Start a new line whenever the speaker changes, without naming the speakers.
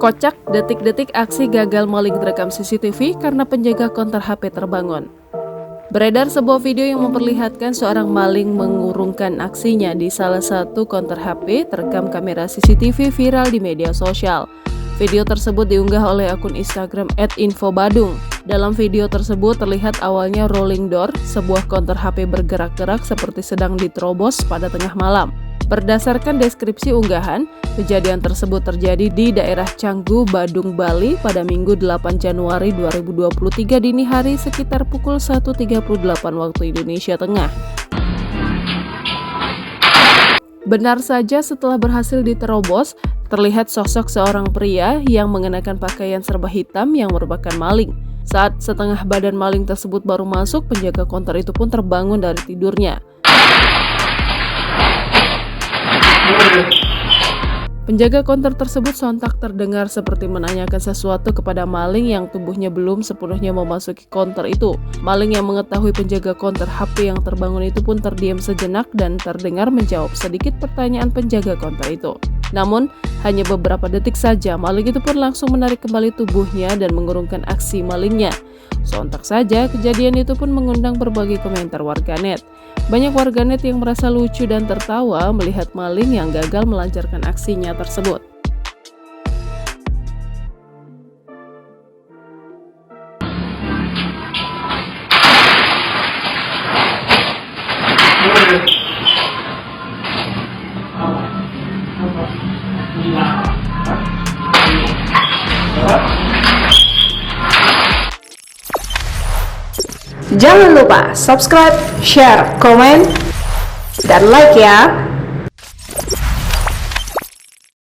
Kocak, detik-detik aksi gagal maling terekam CCTV karena penjaga konter HP terbangun. Beredar sebuah video yang memperlihatkan seorang maling mengurungkan aksinya di salah satu konter HP terekam kamera CCTV viral di media sosial. Video tersebut diunggah oleh akun Instagram @infobadung. Dalam video tersebut terlihat awalnya rolling door, sebuah konter HP bergerak-gerak seperti sedang diterobos pada tengah malam. Berdasarkan deskripsi unggahan, kejadian tersebut terjadi di daerah Canggu, Badung, Bali pada Minggu 8 Januari 2023 dini hari sekitar pukul 1.38 waktu Indonesia Tengah. Benar saja setelah berhasil diterobos, terlihat sosok seorang pria yang mengenakan pakaian serba hitam yang merupakan maling. Saat setengah badan maling tersebut baru masuk, penjaga konter itu pun terbangun dari tidurnya. Penjaga konter tersebut sontak terdengar seperti menanyakan sesuatu kepada maling yang tubuhnya belum sepenuhnya memasuki konter itu. Maling yang mengetahui penjaga konter HP yang terbangun itu pun terdiam sejenak dan terdengar menjawab sedikit pertanyaan penjaga konter itu. Namun, hanya beberapa detik saja maling itu pun langsung menarik kembali tubuhnya dan mengurungkan aksi malingnya. Sontak saja kejadian itu pun mengundang berbagai komentar warganet. Banyak warganet yang merasa lucu dan tertawa melihat maling yang gagal melancarkan aksinya tersebut.
Jangan lupa subscribe, share, komen, dan like ya!